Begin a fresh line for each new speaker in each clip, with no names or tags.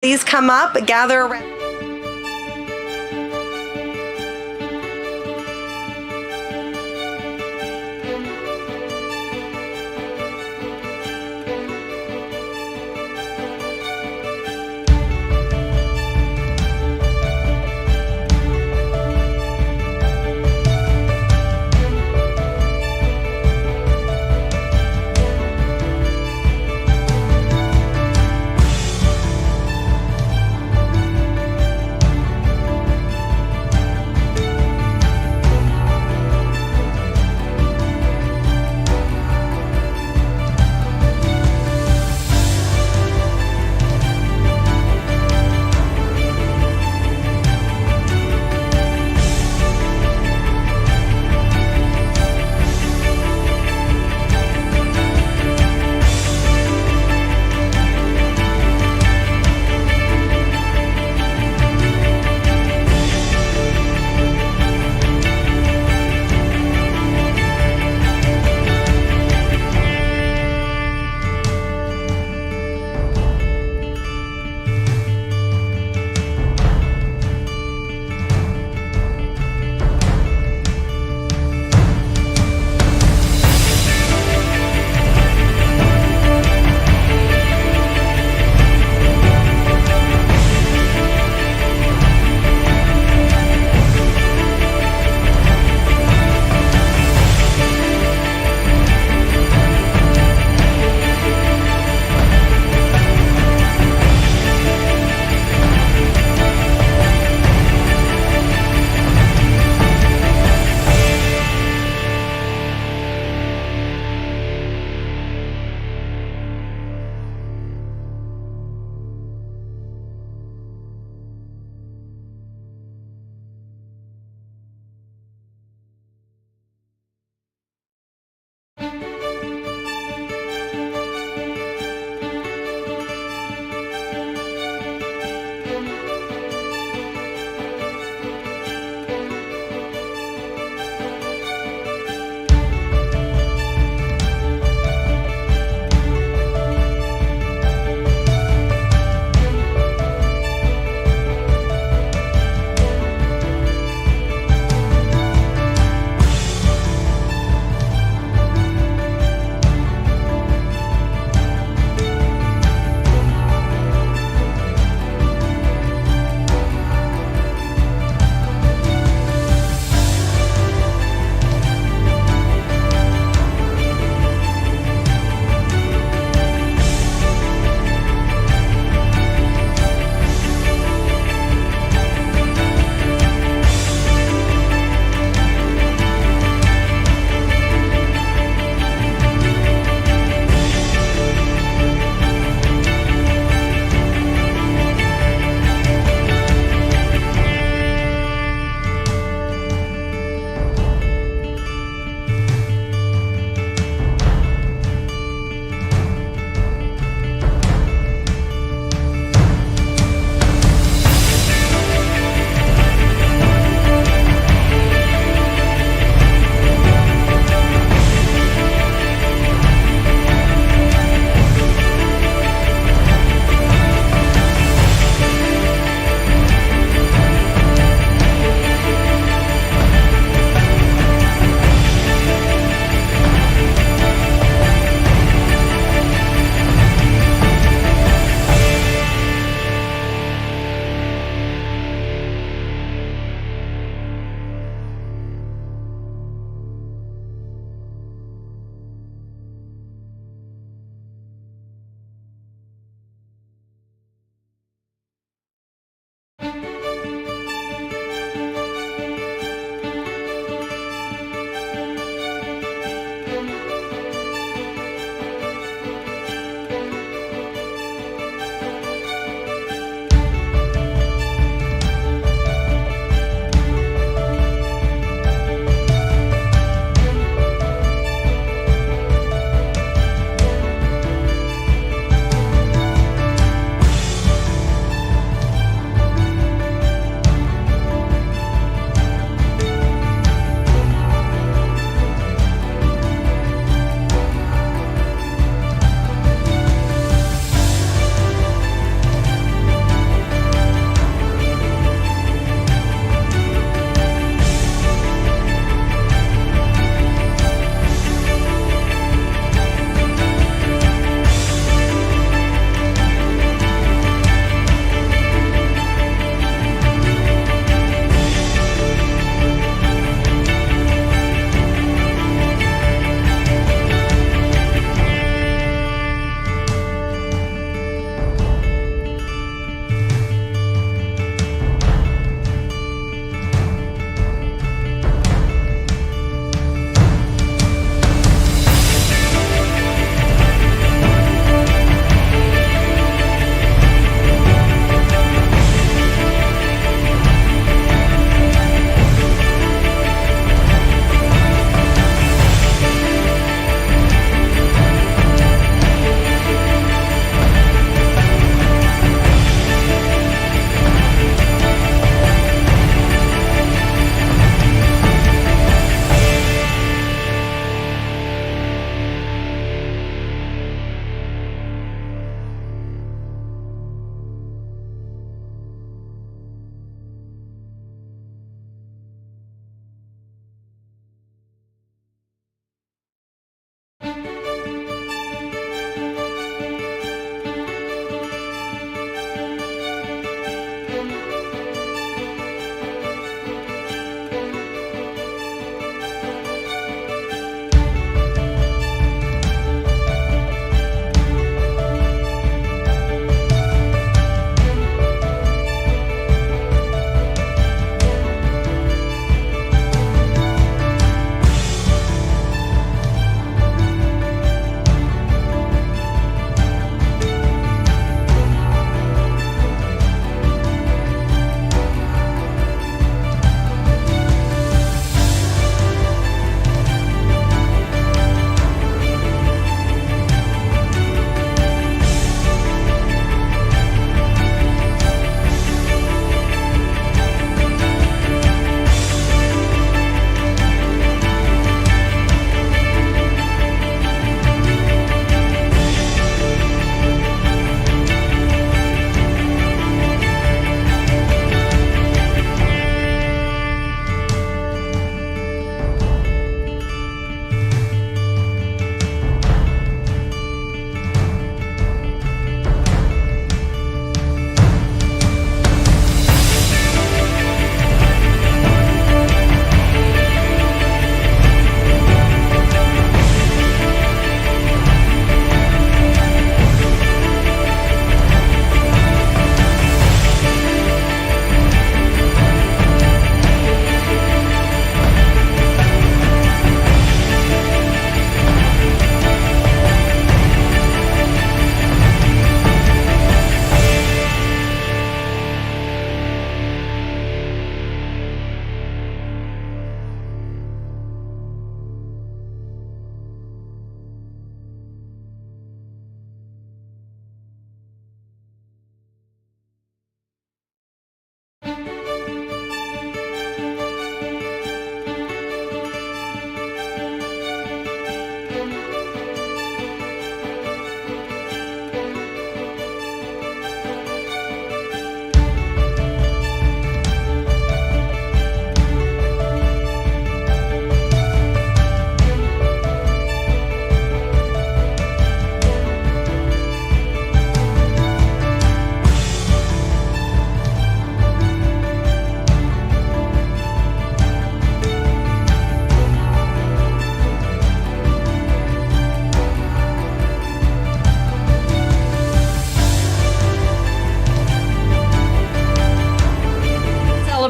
Please come up, gather around.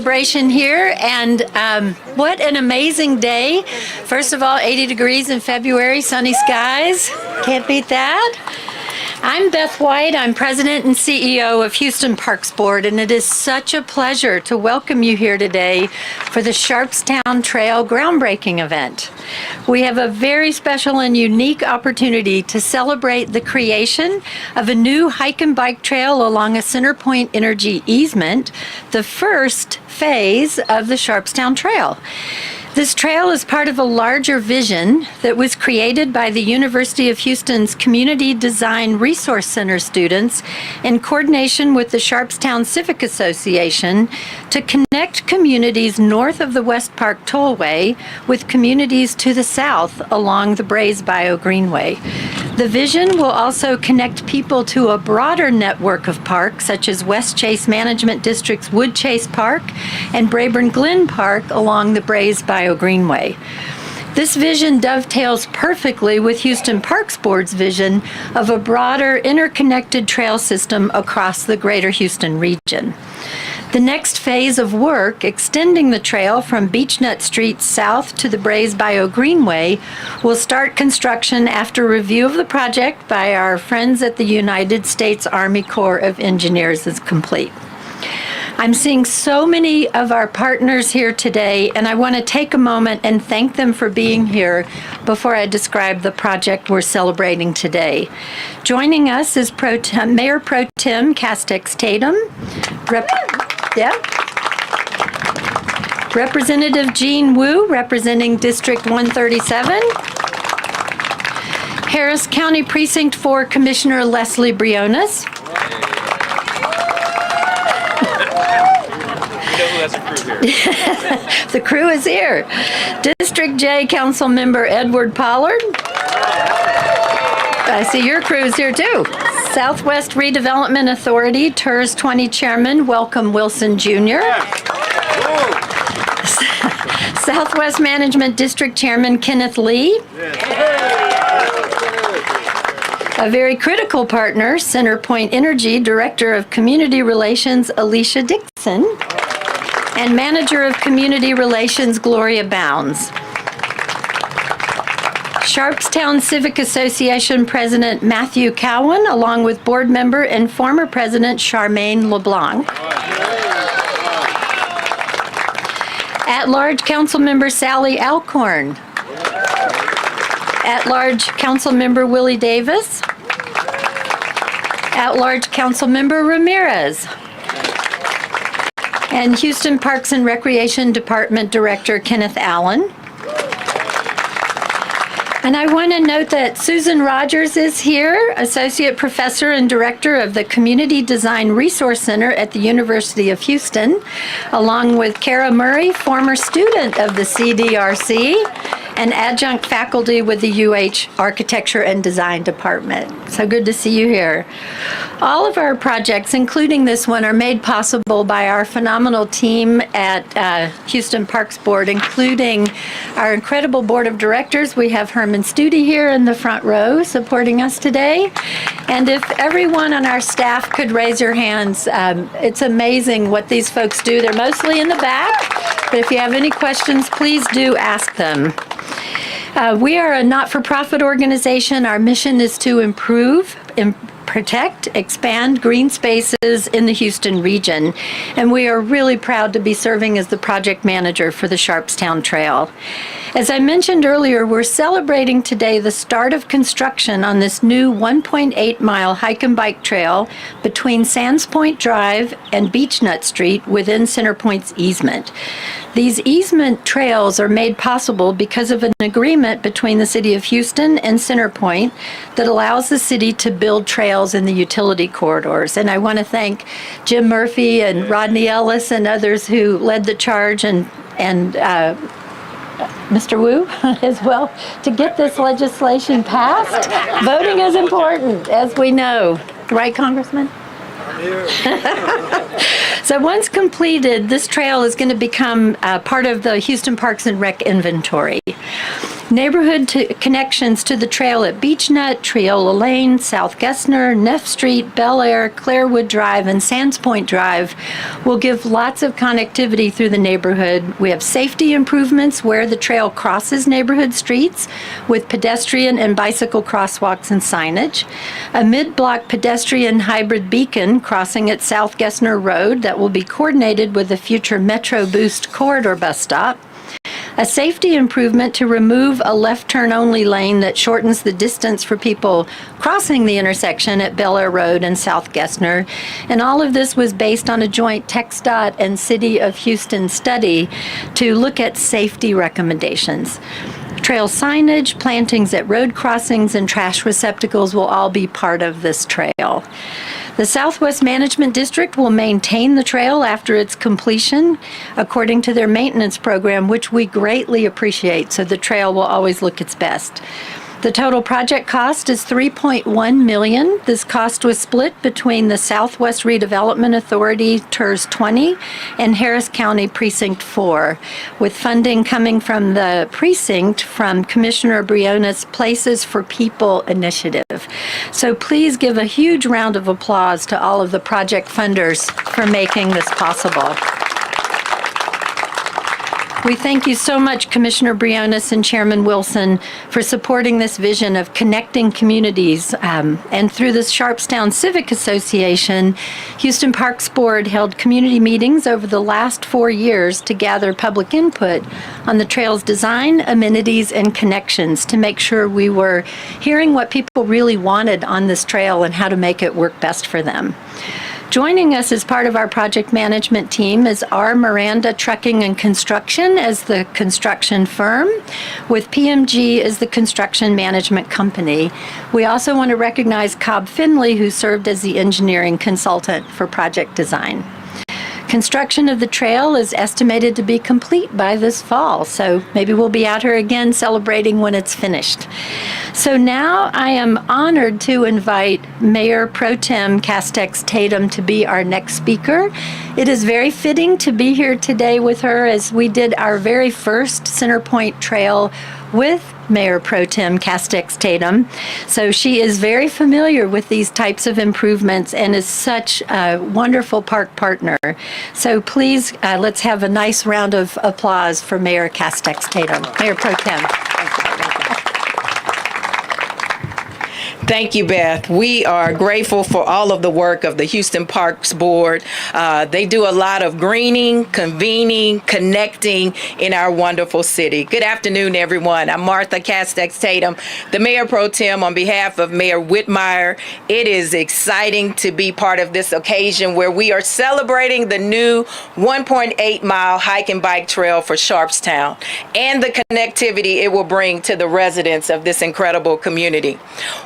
celebration here, and what an amazing day. First of all, 80 degrees in February, sunny skies. Can't beat that. I'm Beth White. I'm President and CEO of Houston Parks Board, and it is such a pleasure to welcome you here today for the Sharpstown Trail groundbreaking event. We have a very special and unique opportunity to celebrate the creation of a new hike and bike trail along a CenterPoint Energy easement, the first phase of the Sharpstown Trail. This trail is part of a larger vision that was created by the University of Houston's Community Design Resource Center students in coordination with the Sharpstown Civic Association to connect communities north of the West Park Tollway with communities to the south along the Braes Bayou Greenway. The vision will also connect people to a broader network of parks, such as West Chase Management District's Wood Chase Park and Brayburn Glen Park along the Braes Bayou Greenway. This vision dovetails perfectly with Houston Parks Board's vision of a broader, interconnected trail system across the greater Houston region. The next phase of work, extending the trail from Beechnut Street south to the Braes Bayou Greenway, will start construction after review of the project by our friends at the United States Army Corps of Engineers is complete. I'm seeing so many of our partners here today, and I want to take a moment and thank them for being here before I describe the project we're celebrating today. Joining us is Mayor Pro Tem Castex Tatum, Representative Jean Wu, representing District 137, Harris County Precinct 4 Commissioner Leslie Briones, the crew is here. District J Council Member Edward Pollard. I see your crew is here too. Southwest Redevelopment Authority, TERS 20 Chairman, Welcome Wilson Jr. Southwest Management District Chairman Kenneth Lee. A very critical partner, CenterPoint Energy Director of Community Relations Alicia Dixon. And Manager of Community Relations, Gloria Bounds. Sharpstown Civic Association President Matthew Cowan, along with board member and former President Charmaine LeBlanc. At-large Council Member Sally Alcorn. At-large Council Member Willie Davis. At-large Council Member Ramirez. And Houston Parks and Recreation Department Director Kenneth Allen. And I want to note that Susan Rogers is here, Associate Professor and Director of the Community Design Resource Center at the University of Houston, along with Kara Murray, former student of the CDRC, and adjunct faculty with the UH Architecture and Design Department. So good to see you here. All of our projects, including this one, are made possible by our phenomenal team at Houston Parks Board, including our incredible board of directors. We have Herman Studi here in the front row supporting us today. And if everyone on our staff could raise your hands, it's amazing what these folks do. They're mostly in the back, but if you have any questions, please do ask them. We are a not-for-profit organization. Our mission is to improve, protect, expand green spaces in the Houston region, and we are really proud to be serving as the project manager for the Sharpstown Trail. As I mentioned earlier, we're celebrating today the start of construction on this new 1.8-mile hike and bike trail between Sands Point Drive and Beechnut Street within CenterPoint's easement. These easement trails are made possible because of an agreement between the City of Houston and CenterPoint that allows the city to build trails in the utility corridors. And I want to thank Jim Murphy and Rodney Ellis and others who led the charge, and Mr. Wu as well, to get this legislation passed. Voting is important, as we know. Right, Congressman? So once completed, this trail is going to become part of the Houston Parks and Rec inventory. Connections to the trail at Beechnut, Triola Lane, South Gessner, Neff Street, Bel Air, Clarewood Drive, and Sands Point Drive will give lots of connectivity through the neighborhood. We have safety improvements where the trail crosses neighborhood streets with pedestrian and bicycle crosswalks and signage. A mid-block pedestrian hybrid beacon crossing at South Gessner Road that will be coordinated with a future Metro Boost corridor bus stop. A safety improvement to remove a left turn only lane that shortens the distance for people crossing the intersection at Bel Air Road and South Gessner. And all of this was based on a joint TxDOT and City of Houston study to look at safety recommendations. Trail signage, plantings at road crossings, and trash receptacles will all be part of this trail. The Southwest Management District will maintain the trail after its completion according to their maintenance program, which we greatly appreciate, so the trail will always look its best. The total project cost is $3.1 million. This cost was split between the Southwest Redevelopment Authority, TERS 20, and Harris County Precinct 4, with funding coming from the precinct from Commissioner Briones' Places for People initiative. So please give a huge round of applause to all of the project funders for making this possible. We thank you so much, Commissioner Briones and Chairman Wilson, for supporting this vision of connecting communities. And through the Sharpstown Civic Association, Houston Parks Board held community meetings over the last 4 years to gather public input on the trail's design, amenities, and connections to make sure we were hearing what people really wanted on this trail and how to make it work best for them. Joining us as part of our project management team is R. Miranda Trucking and Construction as the construction firm, with PMG as the construction management company. We also want to recognize Cobb Finley, who served as the engineering consultant for project design. Construction of the trail is estimated to be complete by this fall, so maybe we'll be out here again celebrating when it's finished. So now I am honored to invite Mayor Pro Tem Castex Tatum to be our next speaker. It is very fitting to be here today with her as we did our very first Centerpoint Trail with Mayor Pro Tem Castex Tatum. So she is very familiar with these types of improvements and is such a wonderful park partner. So please, let's have a nice round of applause for Mayor Castex Tatum. Mayor Pro Tem.
Thank you, Beth. We are grateful for all of the work of the Houston Parks Board. They do a lot of greening, convening, connecting in our wonderful city. Good afternoon, everyone. I'm Martha Castex Tatum, the Mayor Pro Tem on behalf of Mayor Whitmire. It is exciting to be part of this occasion where we are celebrating the new 1.8-mile hike and bike trail for Sharpstown and the connectivity it will bring to the residents of this incredible community.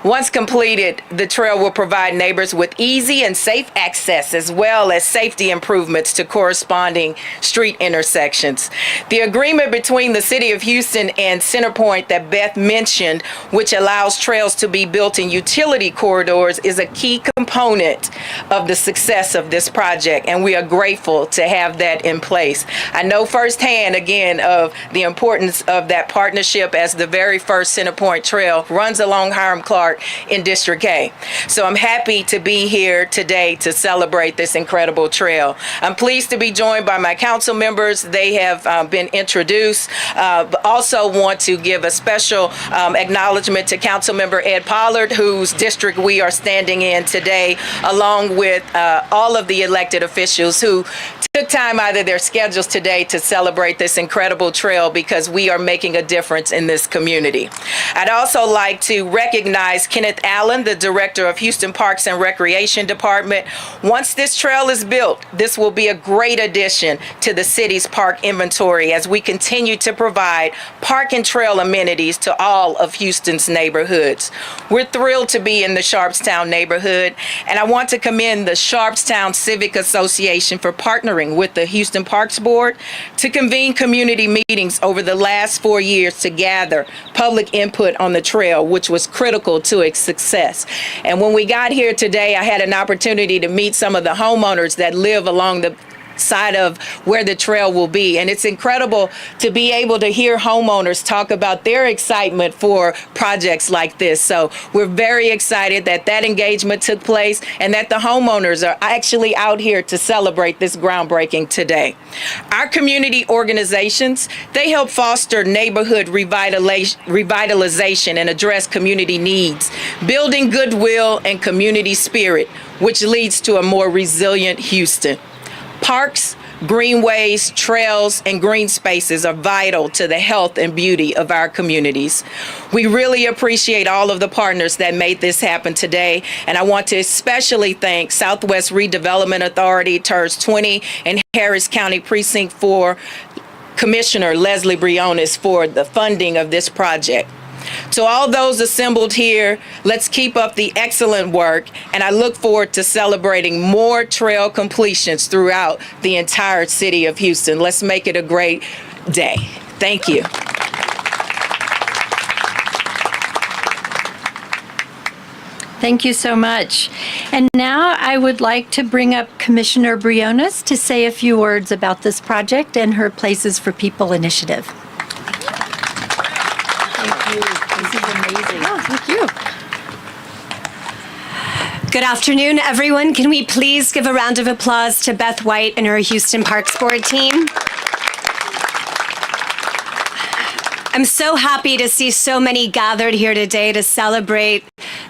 Once completed, the trail will provide neighbors with easy and safe access as well as safety improvements to corresponding street intersections. The agreement between the City of Houston and Centerpoint that Beth mentioned, which allows trails to be built in utility corridors, is a key component of the success of this project, and we are grateful to have that in place. I know firsthand, again, of the importance of that partnership as the very first Centerpoint Trail runs along Hiram Clark in District A. So I'm happy to be here today to celebrate this incredible trail. I'm pleased to be joined by my council members. They have been introduced. But also want to give a special acknowledgement to Councilmember Ed Pollard, whose district we are standing in today, along with all of the elected officials who took time out of their schedules today to celebrate this incredible trail because we are making a difference in this community. I'd also like to recognize Kenneth Allen, the Director of Houston Parks and Recreation Department. Once this trail is built, this will be a great addition to the city's park inventory as we continue to provide park and trail amenities to all of Houston's neighborhoods. We're thrilled to be in the Sharpstown neighborhood, and I want to commend the Sharpstown Civic Association for partnering with the Houston Parks Board to convene community meetings over the last 4 years to gather public input on the trail, which was critical to its success. And when we got here today, I had an opportunity to meet some of the homeowners that live along the side of where the trail will be. And it's incredible to be able to hear homeowners talk about their excitement for projects like this. So we're very excited that that engagement took place and that the homeowners are actually out here to celebrate this groundbreaking today. Our community organizations, they help foster neighborhood revitalization and address community needs, building goodwill and community spirit, which leads to a more resilient Houston. Parks, greenways, trails, and green spaces are vital to the health and beauty of our communities. We really appreciate all of the partners that made this happen today, and I want to especially thank Southwest Redevelopment Authority, TERS 20, and Harris County Precinct 4 Commissioner Leslie Briones for the funding of this project. To all those assembled here, let's keep up the excellent work, and I look forward to celebrating more trail completions throughout the entire city of Houston. Let's make it a great day. Thank you.
Thank you so much. And now I would like to bring up Commissioner Briones to say a few words about this project and her Places for People initiative. This is amazing.
Oh, thank you. Good afternoon, everyone. Can we please give a round of applause to Beth White and her Houston Parks Board team? I'm so happy to see so many gathered here today to celebrate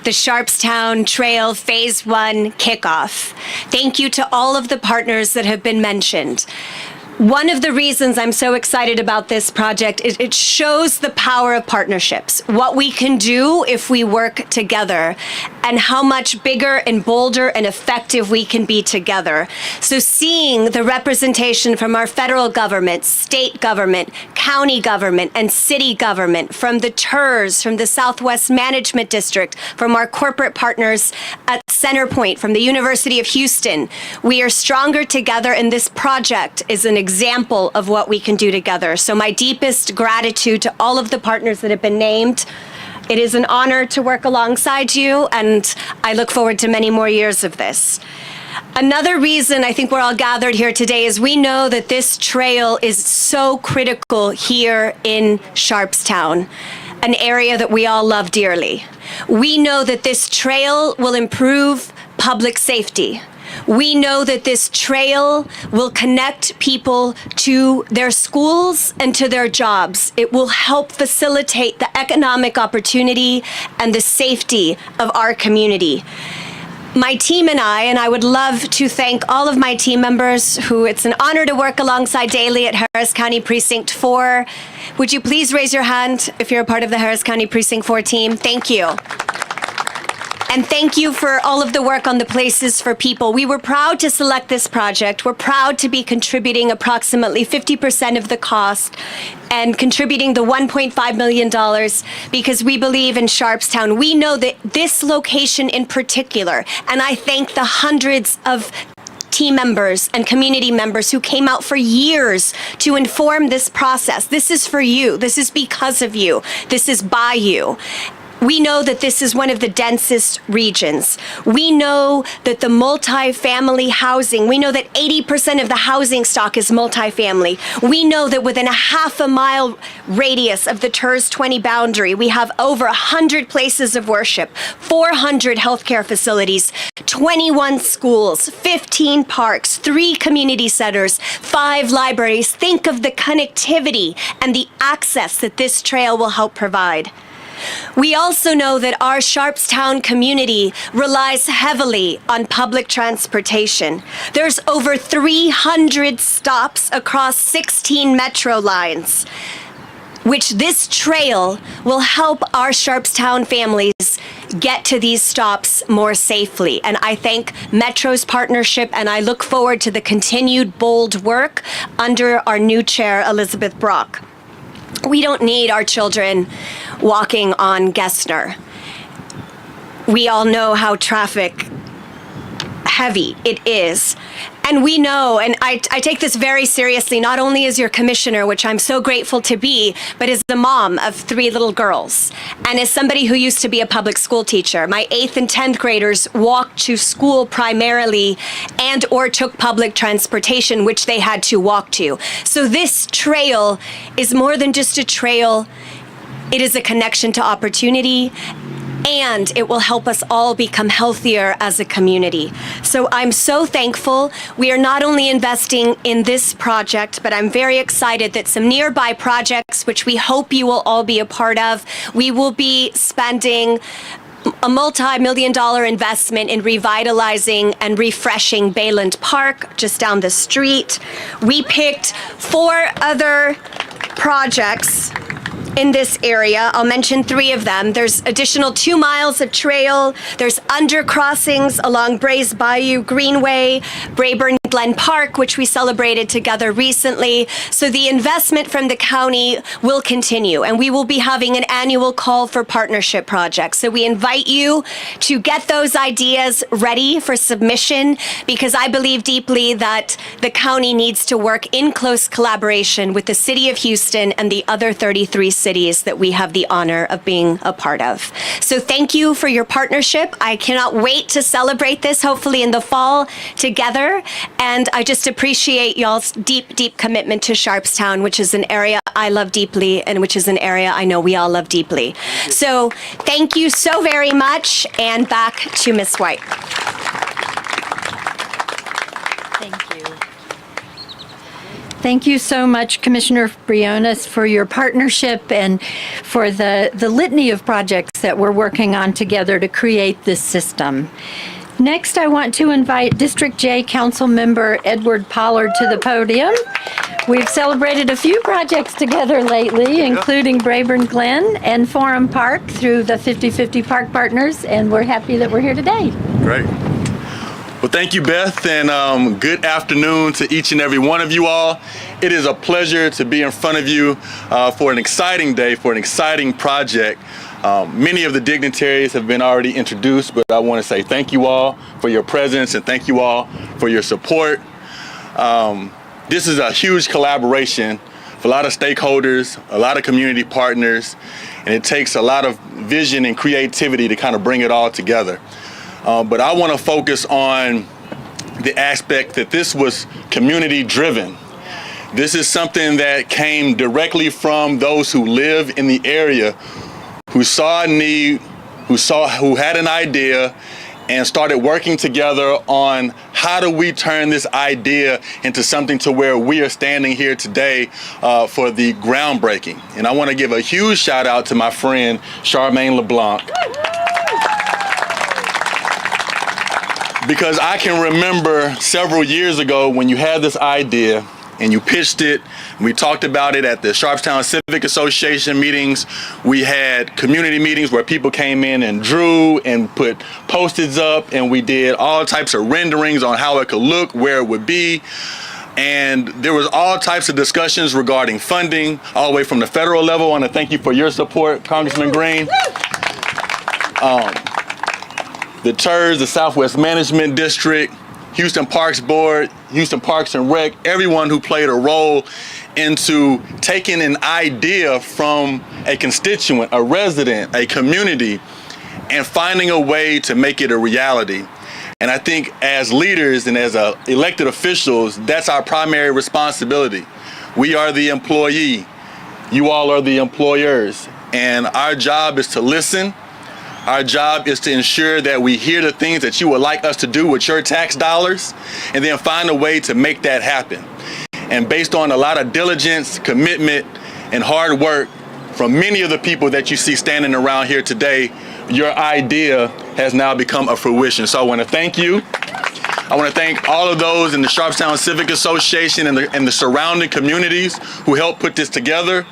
the Sharpstown Trail Phase 1 kickoff. Thank you to all of the partners that have been mentioned. One of the reasons I'm so excited about this project is it shows the power of partnerships, what we can do if we work together, and how much bigger and bolder and effective we can be together. So seeing the representation from our federal government, state government, county government, and city government, from the TERS, from the Southwest Management District, from our corporate partners at Centerpoint, from the University of Houston, we are stronger together, and this project is an example of what we can do together. So my deepest gratitude to all of the partners that have been named. It is an honor to work alongside you, and I look forward to many more years of this. Another reason I think we're all gathered here today is we know that this trail is so critical here in Sharpstown, an area that we all love dearly. We know that this trail will improve public safety. We know that this trail will connect people to their schools and to their jobs. It will help facilitate the economic opportunity and the safety of our community. My team and I would love to thank all of my team members who it's an honor to work alongside daily at Harris County Precinct 4. Would you please raise your hand if you're a part of the Harris County Precinct 4 team? Thank you. And thank you for all of the work on the Places for People. We were proud to select this project. We're proud to be contributing approximately 50% of the cost and contributing the $1.5 million because we believe in Sharpstown. We know that this location in particular, and I thank the hundreds of team members and community members who came out for years to inform this process. This is for you. This is because of you. This is by you. We know that this is one of the densest regions. We know that the multifamily housing, we know that 80% of the housing stock is multifamily. We know that within a half a mile radius of the TERS 20 boundary, we have over 100 places of worship, 400 healthcare facilities, 21 schools, 15 parks, 3 community centers, 5 libraries. Think of the connectivity and the access that this trail will help provide. We also know that our Sharpstown community relies heavily on public transportation. There's over 300 stops across 16 metro lines, which this trail will help our Sharpstown families get to these stops more safely. And I thank Metro's partnership, and I look forward to the continued bold work under our new chair, Elizabeth Brock. We don't need our children walking on Gessner. We all know how traffic heavy it is. And we know, and I take this very seriously, not only as your commissioner, which I'm so grateful to be, but as the mom of 3 little girls. And as somebody who used to be a public school teacher, my 8th and 10th graders walked to school primarily and or took public transportation, which they had to walk to. So this trail is more than just a trail. It is a connection to opportunity, and it will help us all become healthier as a community. So I'm so thankful. We are not only investing in this project, but I'm very excited that some nearby projects, which we hope you will all be a part of, we will be spending a multi-million-dollar investment in revitalizing and refreshing Bayland Park just down the street. We picked 4 other projects in this area. I'll mention 3 of them. There's additional 2 miles of trail. There's undercrossings along Brays Bayou Greenway, Brayburn Glen Park, which we celebrated together recently. So the investment from the county will continue, and we will be having an annual call for partnership projects. So we invite you to get those ideas ready for submission, because I believe deeply that the county needs to work in close collaboration with the City of Houston and the other 33 cities that we have the honor of being a part of. So thank you for your partnership. I cannot wait to celebrate this, hopefully in the fall, together. And I just appreciate y'all's deep, deep commitment to Sharpstown, which is an area I love deeply and which is an area I know we all love deeply. So thank you so very much, and back to Ms. White.
Thank you. Thank you so much, Commissioner Briones, for your partnership and for the litany of projects that we're working on together to create this system. Next, I want to invite District J Council Member Edward Pollard to the podium. We've celebrated a few projects together lately, including Brayburn Glen and Forum Park through the 50/50 Park Partners, and we're happy that we're here today.
Great. Well, thank you, Beth, and good afternoon to each and every one of you all. It is a pleasure to be in front of you for an exciting day, for an exciting project. Many of the dignitaries have been already introduced, but I want to say thank you all for your presence and thank you all for your support. This is a huge collaboration for a lot of stakeholders, a lot of community partners, and it takes a lot of vision and creativity to kind of bring it all together. But I want to focus on the aspect that this was community driven. This is something that came directly from those who live in the area, who saw a need, who had an idea, and started working together on how do we turn this idea into something to where we are standing here today for the groundbreaking. And I want to give a huge shout out to my friend Charmaine LeBlanc, because I can remember several years ago when you had this idea and you pitched it. We talked about it at the Sharpstown Civic Association meetings. We had community meetings where people came in and drew and put Post-its up, and we did all types of renderings on how it could look, where it would be. And there was all types of discussions regarding funding, all the way from the federal level. I want to thank you for your support, Congressman Green. The TERS, the Southwest Management District, Houston Parks Board, Houston Parks and Rec, everyone who played a role into taking an idea from a constituent, a resident, a community, and finding a way to make it a reality. And I think as leaders and as elected officials, that's our primary responsibility. We are the employee. You all are the employers. And our job is to listen. Our job is to ensure that we hear the things that you would like us to do with your tax dollars, and then find a way to make that happen. And based on a lot of diligence, commitment, and hard work from many of the people that you see standing around here today, your idea has now become a fruition. So I want to thank you. I want to thank all of those in the Sharpstown Civic Association and the surrounding communities who helped put this together.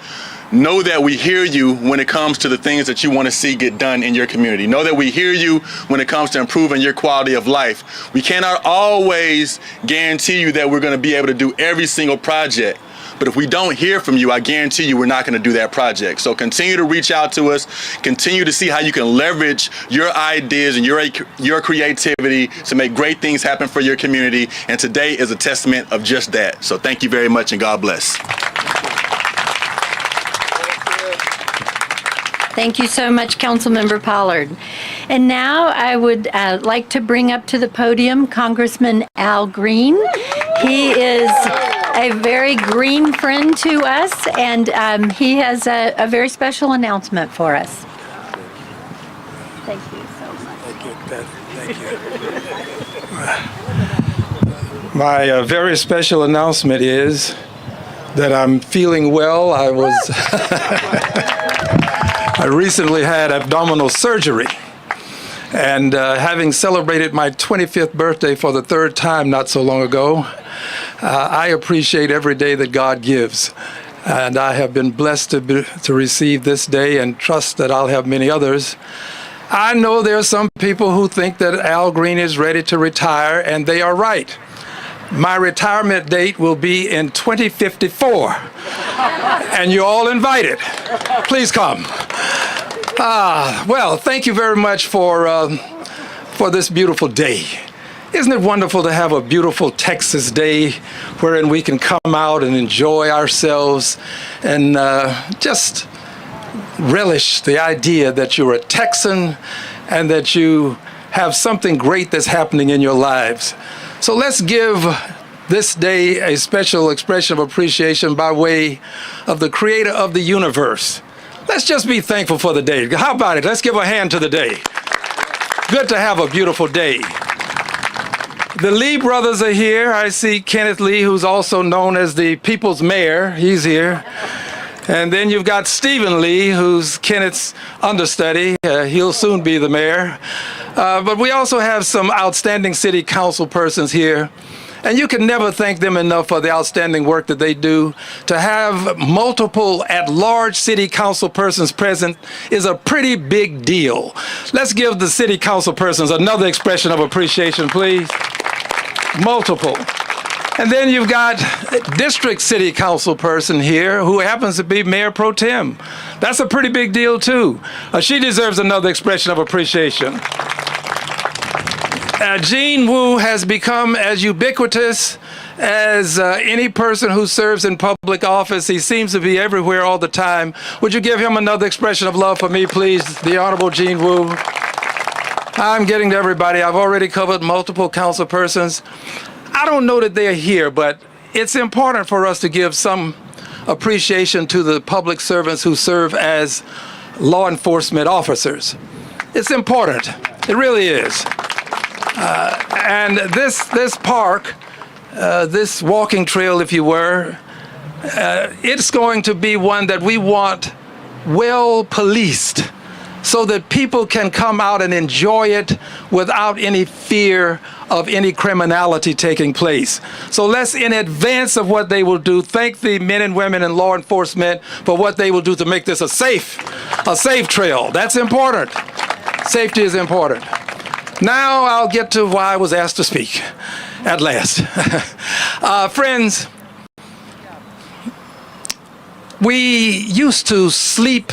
Know that we hear you when it comes to the things that you want to see get done in your community. Know that we hear you when it comes to improving your quality of life. We cannot always guarantee you that we're going to be able to do every single project, But if we don't hear from you, I guarantee you we're not going to do that project. So continue to reach out to us. Continue to see how you can leverage your ideas and your creativity to make great things happen for your community. And today is a testament of just that. So thank you very much, and God bless.
Thank you so much, Councilmember Pollard. And now I would like to bring up to the podium Congressman Al Green. He is a very green friend to us, and he has a very special announcement for us. Thank you so much.
Thank you, Beth. Thank you. My very special announcement is that I'm feeling well. I recently had abdominal surgery, and having celebrated my 25th birthday for the third time not so long ago, I appreciate every day that God gives. And I have been blessed to receive this day and trust that I'll have many others. I know there are some people who think that Al Green is ready to retire, and they are right. My retirement date will be in 2054, and you're all invited. Please come. Well, thank you very much for this beautiful day. Isn't it wonderful to have a beautiful Texas day wherein we can come out and enjoy ourselves and just relish the idea that you're a Texan and that you have something great that's happening in your lives. So let's give this day a special expression of appreciation by way of the creator of the universe. Let's just be thankful for the day. How about it? Let's give a hand to the day. Good to have a beautiful day. The Lee brothers are here. I see Kenneth Lee, who's also known as the People's Mayor. He's here. And then you've got Stephen Lee, who's Kenneth's understudy. He'll soon be the mayor. But we also have some outstanding city council persons here. And you can never thank them enough for the outstanding work that they do. To have multiple at-large city council persons present is a pretty big deal. Let's give the city council persons another expression of appreciation, please. Multiple. And then you've got district city council person here who happens to be Mayor Pro Tem. That's a pretty big deal too. She deserves another expression of appreciation. Gene Wu has become as ubiquitous as any person who serves in public office. He seems to be everywhere all the time. Would you give him another expression of love for me, please, the Honorable Gene Wu? I'm getting to everybody. I've already covered multiple council persons. I don't know that they're here, but it's important for us to give some appreciation to the public servants who serve as law enforcement officers. It's important. It really is. And this park, this walking trail, if you were, it's going to be one that we want well policed so that people can come out and enjoy it without any fear of any criminality taking place. So let's, in advance of what they will do, thank the men and women in law enforcement for what they will do to make this a safe trail. That's important. Safety is important. Now I'll get to why I was asked to speak at last. Friends, we used to sleep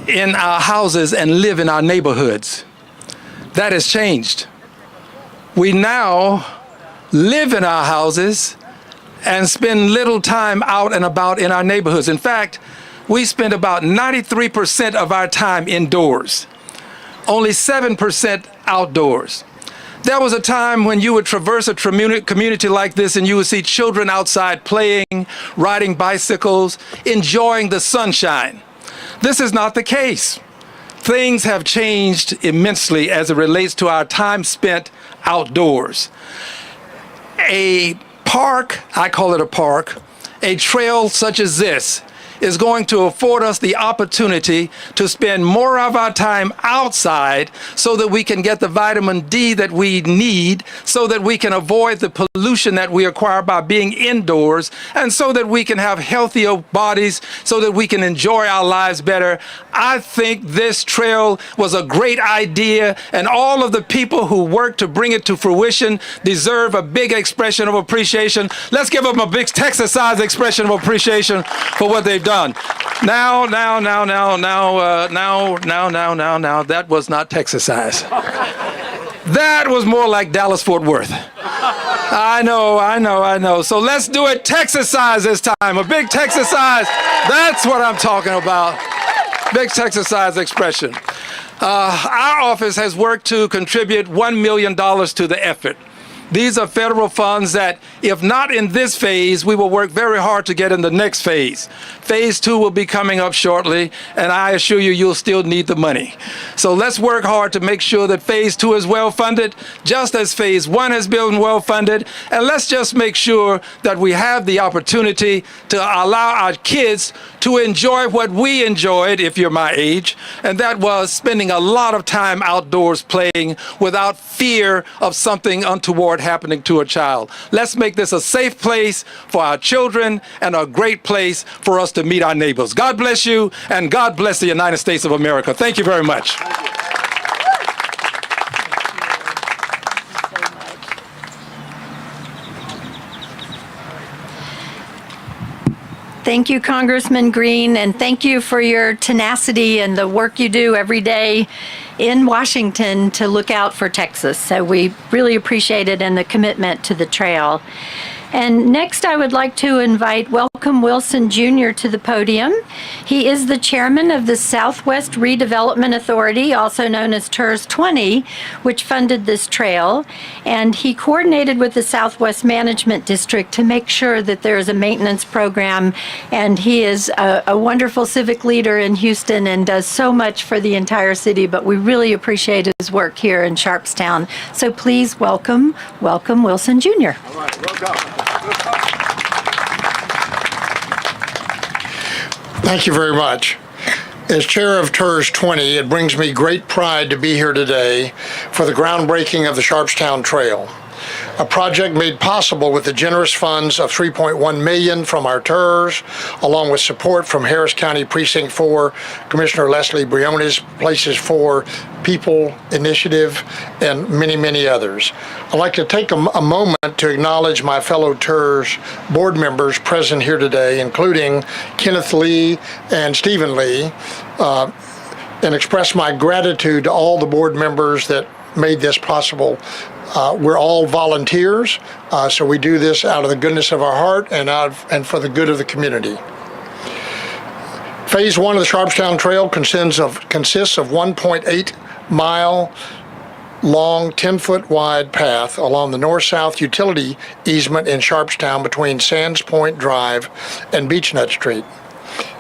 in our houses and live in our neighborhoods. That has changed. We now live in our houses and spend little time out and about in our neighborhoods. In fact, we spend about 93% of our time indoors, only 7% outdoors. There was a time when you would traverse a community like this and you would see children outside playing, riding bicycles, enjoying the sunshine. This is not the case. Things have changed immensely as it relates to our time spent outdoors. A park, I call it a park, a trail such as this, is going to afford us the opportunity to spend more of our time outside so that we can get the vitamin D that we need, so that we can avoid the pollution that we acquire by being indoors, and so that we can have healthier bodies, so that we can enjoy our lives better. I think this trail was a great idea, and all of the people who worked to bring it to fruition deserve a big expression of appreciation. Let's give them a big Texas-sized expression of appreciation for what they've done. Now, that was not Texas-sized. That was more like Dallas-Fort Worth. I know. So let's do it Texas-sized this time. A big Texas-sized. That's what I'm talking about. Big Texas-sized expression. Our office has worked to contribute $1 million to the effort. These are federal funds that, if not in this phase, we will work very hard to get in the next phase. Phase 2 will be coming up shortly, and I assure you, you'll still need the money. So let's work hard to make sure that phase 2 is well funded, just as phase 1 has been well funded. And let's just make sure that we have the opportunity to allow our kids to enjoy what we enjoyed, if you're my age, and that was spending a lot of time outdoors playing without fear of something untoward happening to a child. Let's make this a safe place for our children and a great place for us to meet our neighbors. God bless you, and God bless the United States of America. Thank you very much.
Thank you, Congressman Green, and thank you for your tenacity and the work you do every day in Washington to look out for Texas. So we really appreciate it and the commitment to the trail. And next, I would like to invite Welcome Wilson Jr. to the podium. He is the chairman of the Southwest Redevelopment Authority, also known as TERS 20, which funded this trail. And he coordinated with the Southwest Management District to make sure that there is a maintenance program. And he is a wonderful civic leader in Houston and does so much for the entire city. But we really appreciate his work here in Sharpstown. So please welcome Wilson Jr.
All right, welcome. Thank you very much. As chair of TERS 20, it brings me great pride to be here today for the groundbreaking of the Sharpstown Trail, a project made possible with the generous funds of $3.1 million from our TERS, along with support from Harris County Precinct 4, Commissioner Leslie Briones, Places 4, People Initiative, and many, many others. I'd like to take a moment to acknowledge my fellow TERS board members present here today, including Kenneth Lee and Stephen Lee, and express my gratitude to all the board members that made this possible. We're all volunteers, so we do this out of the goodness of our heart and for the good of the community. Phase 1 of the Sharpstown Trail consists of 1.8 mile long, 10-foot wide path along the north-south utility easement in Sharpstown between Sands Point Drive and Beechnut Street.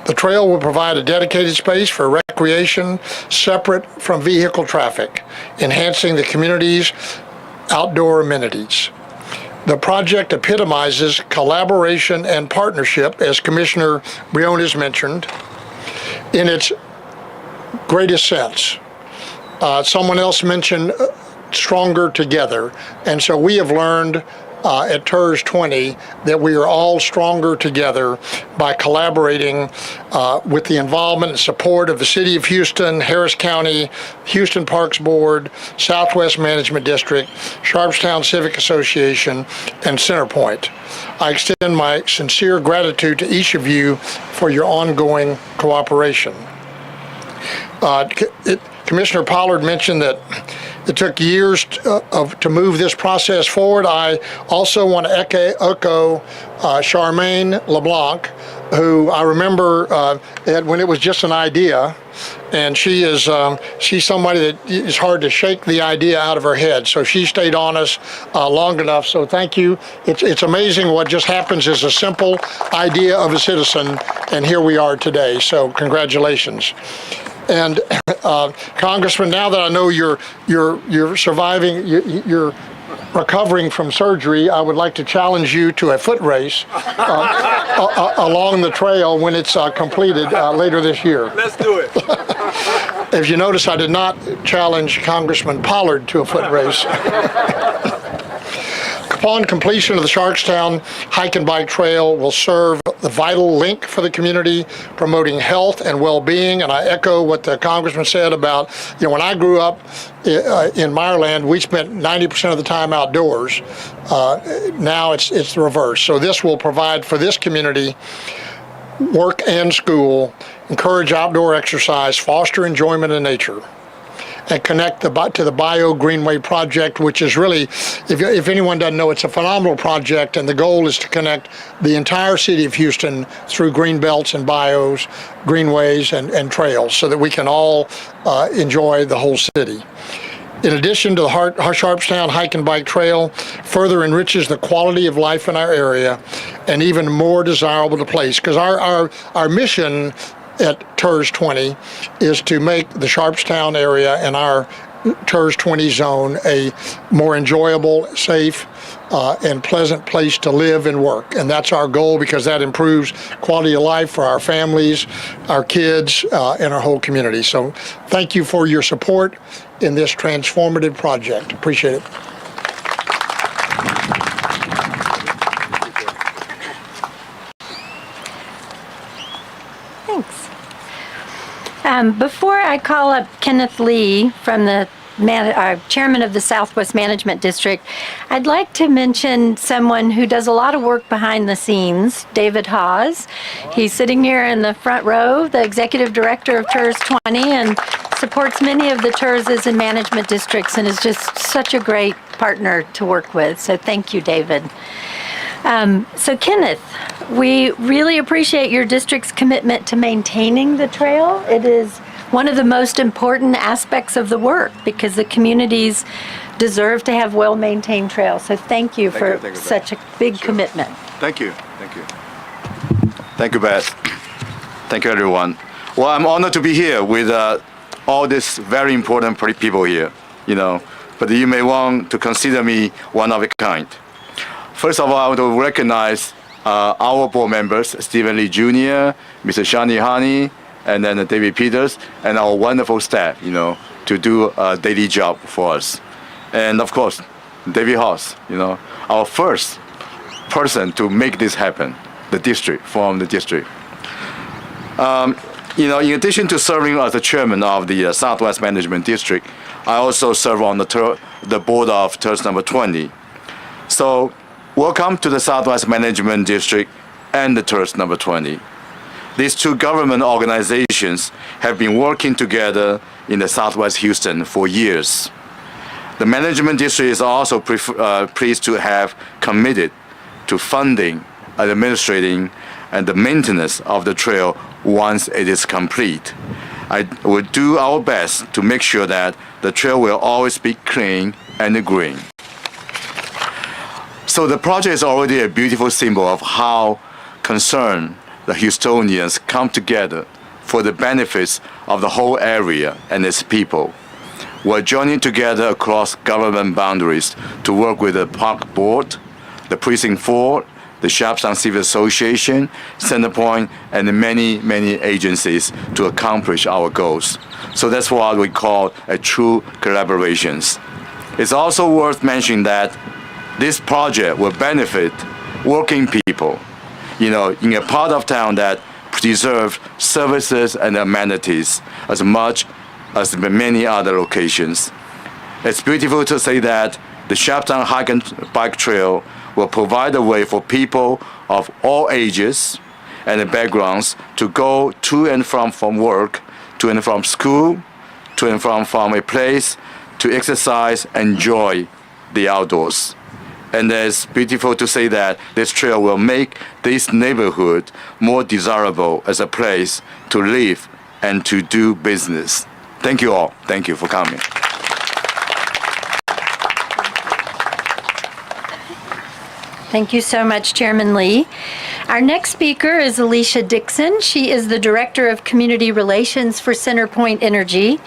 The trail will provide a dedicated space for recreation separate from vehicle traffic, enhancing the community's outdoor amenities. The project epitomizes collaboration and partnership, as Commissioner Briones mentioned, in its greatest sense. Someone else mentioned stronger together, and so we have learned at TERS 20 that we are all stronger together by collaborating with the involvement and support of the City of Houston, Harris County, Houston Parks Board, Southwest Management District, Sharpstown Civic Association, and Centerpoint. I extend my sincere gratitude to each of you for your ongoing cooperation. Commissioner Pollard mentioned that it took years to move this process forward. I also want to echo Charmaine LeBlanc, who I remember when it was just an idea, and she's somebody that is hard to shake the idea out of her head. So she stayed on us long enough. So thank you. It's amazing what just happens as a simple idea of a citizen, and here we are today. So congratulations. And Congressman, now that I know you're surviving, you're recovering from surgery, I would like to challenge you to a foot race along the trail when it's completed later this year.
Let's do it.
If you notice, I did not challenge Congressman Pollard to a foot race. Upon completion of the Sharpstown Hike and Bike Trail will serve the vital link for the community, promoting health and well-being. And I echo what the Congressman said about, when I grew up in Meyerland, we spent 90% of the time outdoors. Now it's the reverse. So this will provide for this community work and school, encourage outdoor exercise, foster enjoyment in nature, and connect to the Bio Greenway project, which is really, if anyone doesn't know, it's a phenomenal project, and the goal is to connect the entire city of Houston through green belts and bios, greenways, and trails, so that we can all enjoy the whole city. In addition to the Sharpstown Hike and Bike Trail, further enriches the quality of life in our area and even more desirable to place, because our mission at TERS 20 is to make the Sharpstown area and our TERS 20 zone a more enjoyable, safe, and pleasant place to live and work. And that's our goal, because that improves quality of life for our families, our kids, and our whole community. So thank you for your support in this transformative project. Appreciate it.
Thanks. Before I call up Kenneth Lee from the chairman of the Southwest Management District, I'd like to mention someone who does a lot of work behind the scenes, David Hawes. He's sitting here in the front row, the executive director of TERS 20, and supports many of the TERSs and management districts, and is just such a great partner to work with. So thank you, David. So Kenneth, we really appreciate your district's commitment to maintaining the trail. It is one of the most important aspects of the work, because the communities deserve to have well-maintained trails. So thank you for such a big commitment.
Thank you. Thank you. Thank you, Beth. Thank you, everyone. Well, I'm honored to be here with all these very important people here, but you may want to consider me one of a kind. First of all, I want to recognize our board members, Stephen Lee Jr., Mr. Shani Hani, and then David Peters, and our wonderful staff, to do a daily job for us. And of course, David Hawes, our first person to make this happen, from the district. In addition to serving as the chairman of the Southwest Management District, I also serve on the board of TERS number 20. So, welcome to the Southwest Management District and the TERS number 20. These two government organizations have been working together in the Southwest Houston for years. The Management District is also pleased to have committed to funding, administrating, and the maintenance of the trail once it is complete. I will do our best to make sure that the trail will always be clean and green. So the project is already a beautiful symbol of how concerned the Houstonians come together for the benefits of the whole area and its people. We're joining together across government boundaries to work with the Park Board, the Precinct 4, the Sharpstown Civil Association, Centerpoint, and many, many agencies to accomplish our goals. So that's what we call a true collaborations. It's also worth mentioning that this project will benefit working people, in a part of town that preserves services and amenities as much as many other locations. It's beautiful to say that the Sharpstown Hike and Bike Trail will provide a way for people of all ages and backgrounds to go to and from work, to and from school, to and from a place to exercise, enjoy the outdoors. And it's beautiful to say that this trail will make this neighborhood more desirable as a place to live and to do business. Thank you all. Thank you for coming.
Thank you so much, Chairman Lee. Our next speaker is Alicia Dixon. She is the Director of Community Relations for CenterPoint Energy.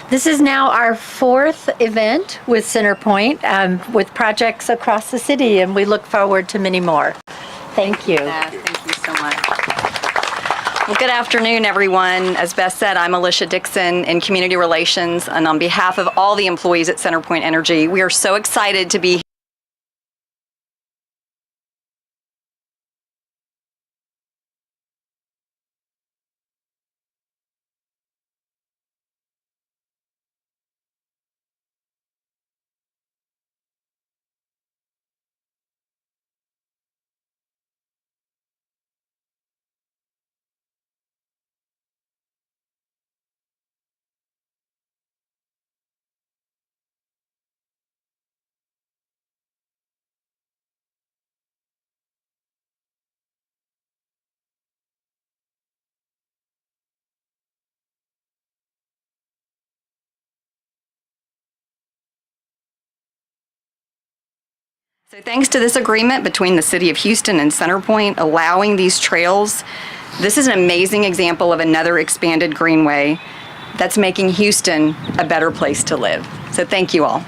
This is now our fourth event with CenterPoint, with projects across the city, and we look forward to many more. Thank you.
Thank you so much. Well, good afternoon, everyone. As Beth said, I'm Alicia Dixon in Community Relations, and on behalf of all the employees at CenterPoint Energy, we are so excited to be So thanks to this agreement between the City of Houston and CenterPoint allowing these trails, this is an amazing example of another expanded greenway that's making Houston a better place to live. So thank you all.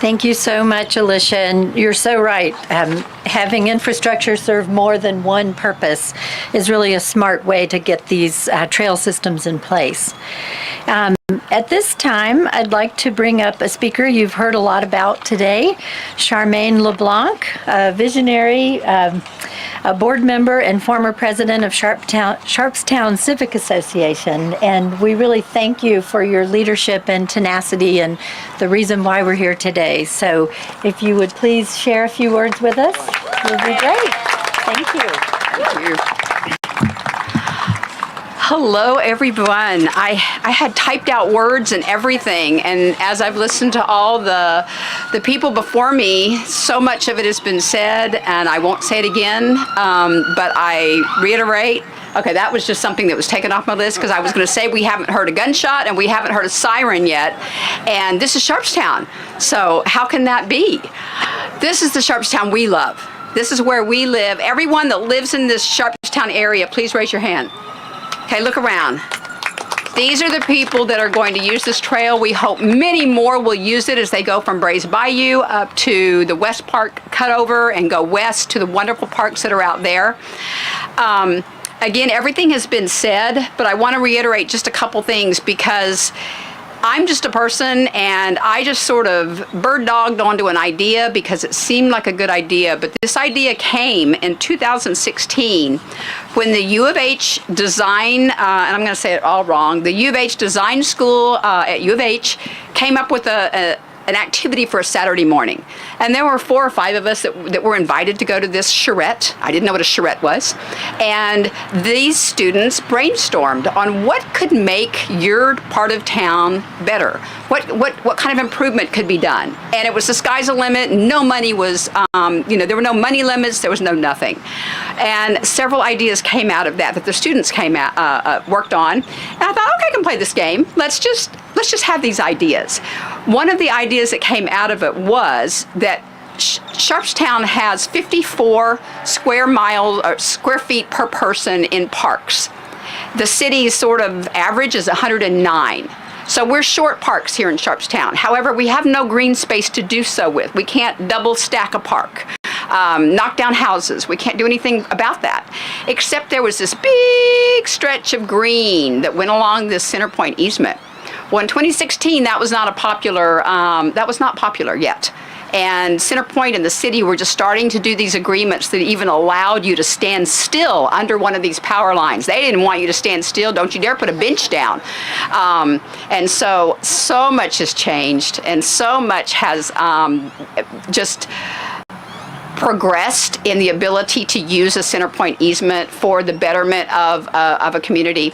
Thank you so much, Alicia, and you're so right. Having infrastructure serve more than one purpose is really a smart way to get these trail systems in place. At this time, I'd like to bring up a speaker you've heard a lot about today, Charmaine LeBlanc, a visionary, a board member and former president of Sharpstown Civic Association. And we really thank you for your leadership and tenacity and the reason why we're here today. So if you would please share a few words with us, it would be great. Thank you.
Thank you. Hello, everyone. I had typed out words and everything, and as I've listened to all the people before me, so much of it has been said, and I won't say it again, but I reiterate. Okay, that was just something that was taken off my list because I was going to say we haven't heard a gunshot and we haven't heard a siren yet, and this is Sharpstown. So how can that be? This is the Sharpstown we love. This is where we live. Everyone that lives in this Sharpstown area, please raise your hand. Okay, look around. These are the people that are going to use this trail. We hope many more will use it as they go from Brays Bayou up to the West Park cutover and go west to the wonderful parks that are out there. Again, everything has been said, but I want to reiterate just a couple things because I'm just a person and I just sort of bird dogged onto an idea because it seemed like a good idea. But this idea came in 2016 when the U of H design, and I'm going to say it all wrong, the U of H design school at U of H came up with an activity for a Saturday morning. And there were 4 or 5 of us that were invited to go to this charrette. I didn't know what a charrette was. And these students brainstormed on what could make your part of town better. What kind of improvement could be done? And it was the sky's the limit. No money was, there were no money limits. There was no nothing. And several ideas came out of that the students worked on. And I thought, okay, I can play this game. Let's just have these ideas. One of the ideas that came out of it was that Sharpstown has 54 square feet per person in parks. The city's sort of average is 109. So we're short parks here in Sharpstown. However, we have no green space to do so with. We can't double stack a park, knock down houses. We can't do anything about that. Except there was this big stretch of green that went along this CenterPoint easement. Well, in 2016, that was not popular yet. And CenterPoint and the city were just starting to do these agreements that even allowed you to stand still under one of these power lines. They didn't want you to stand still. Don't you dare put a bench down. And so much has changed, and so much has just progressed in the ability to use a CenterPoint easement for the betterment of a community.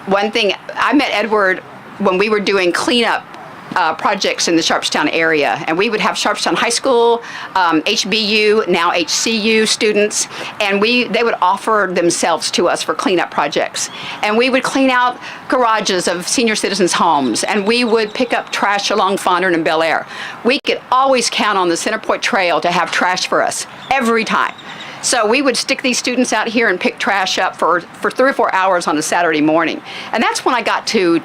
One thing, I met Edward when we were doing cleanup projects in the Sharpstown area. And we would have Sharpstown High School, HBU, now HCU students, and they would offer themselves to us for cleanup projects. And we would clean out garages of senior citizens' homes, and we would pick up trash along Fondren and Bel Air. We could always count on the Centerpoint Trail to have trash for us every time. So we would stick these students out here and pick trash up for 3 or 4 hours on a Saturday morning. And that's when I got to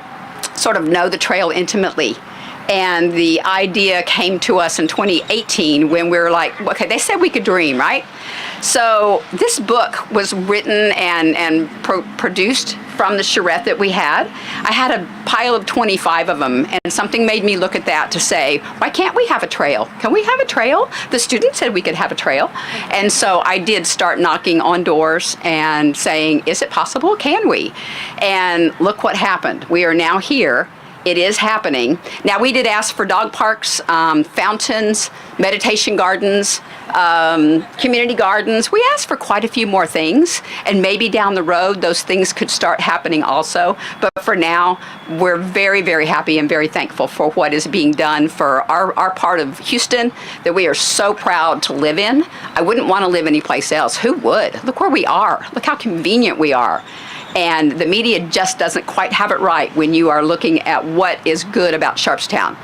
sort of know the trail intimately. And the idea came to us in 2018 when we were like, okay, they said we could dream, right? So this book was written and produced from the charrette that we had. I had a pile of 25 of them, and something made me look at that to say, why can't we have a trail? Can we have a trail? The students said we could have a trail. And so I did start knocking on doors and saying, is it possible? Can we? And look what happened. We are now here. It is happening. Now, we did ask for dog parks, fountains, meditation gardens, community gardens. We asked for quite a few more things, and maybe down the road those things could start happening also. But for now, we're very, very happy and very thankful for what is being done for our part of Houston that we are so proud to live in. I wouldn't want to live anyplace else. Who would? Look where we are. Look how convenient we are. And the media just doesn't quite have it right when you are looking at what is good about Sharpstown.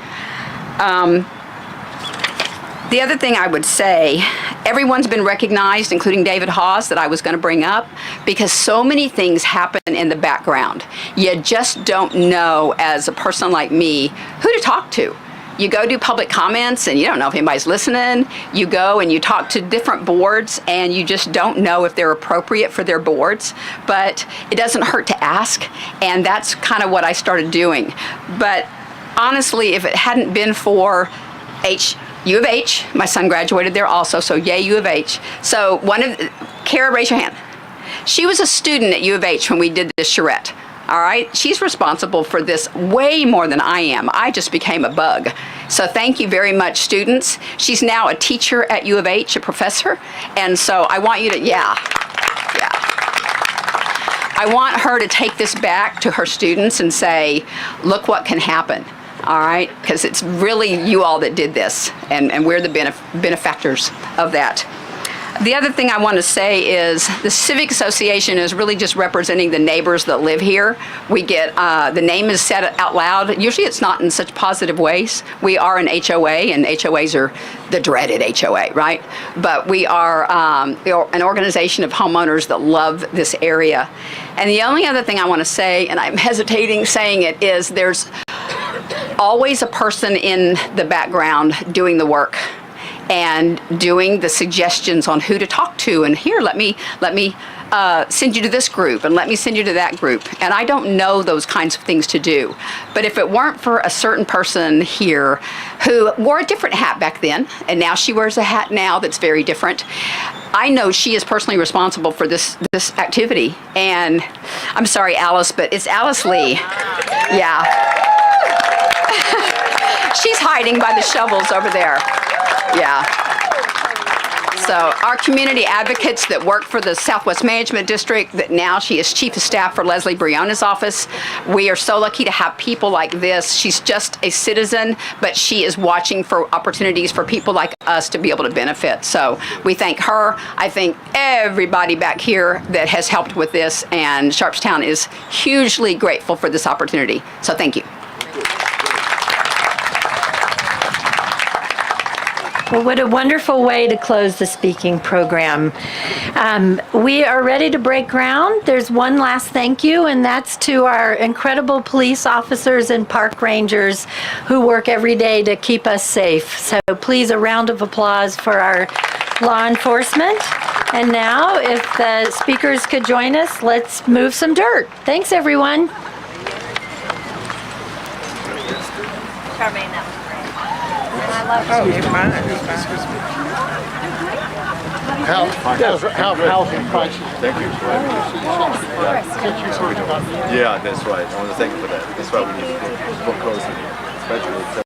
The other thing I would say, everyone's been recognized, including David Hawes, that I was going to bring up, because so many things happen in the background. You just don't know, as a person like me, who to talk to. You go do public comments and you don't know if anybody's listening. You go and you talk to different boards and you just don't know if they're appropriate for their boards. But it doesn't hurt to ask, and that's kind of what I started doing. But honestly, if it hadn't been for U of H, my son graduated there also, so yay U of H. So Kara, raise your hand. She was a student at U of H when we did this charrette. All right, she's responsible for this way more than I am. I just became a bug. So thank you very much, students. She's now a teacher at U of H, a professor. And so I want you to, I want her to take this back to her students and say, look what can happen. All right, because it's really you all that did this, and we're the benefactors of that. The other thing I want to say is the Civic Association is really just representing the neighbors that live here. We get, the name is said out loud. Usually it's not in such positive ways. We are an HOA, and HOAs are the dreaded HOA, right? But we are an organization of homeowners that love this area. And the only other thing I want to say, and I'm hesitating saying it, is there's always a person in the background doing the work and doing the suggestions on who to talk to, and here, let me send you to this group, and let me send you to that group. And I don't know those kinds of things to do. But if it weren't for a certain person here who wore a different hat back then, and now she wears a hat now that's very different, I know she is personally responsible for this activity. And I'm sorry, Alice, but it's Alice Lee. Yeah. She's hiding by the shovels over there. Yeah. So our community advocates that work for the Southwest Management District, that now she is Chief of Staff for Leslie Briones' office. We are so lucky to have people like this. She's just a citizen, but she is watching for opportunities for people like us to be able to benefit. So we thank her. I thank everybody back here that has helped with this, and Sharpstown is hugely grateful for this opportunity. So thank you.
Well, what a wonderful way to close the speaking program. We are ready to break ground. There's one last thank you, and that's to our incredible police officers and park rangers who work every day to keep us safe. So please, a round of applause for our law enforcement. And now, if the speakers could join us, let's move some dirt. Thanks, everyone.
Charmaine, that was great.
Oh, you're fine.
Housing prices.
Thank you. Yeah, that's right. I want to thank you for that. That's why we need to work closely, especially with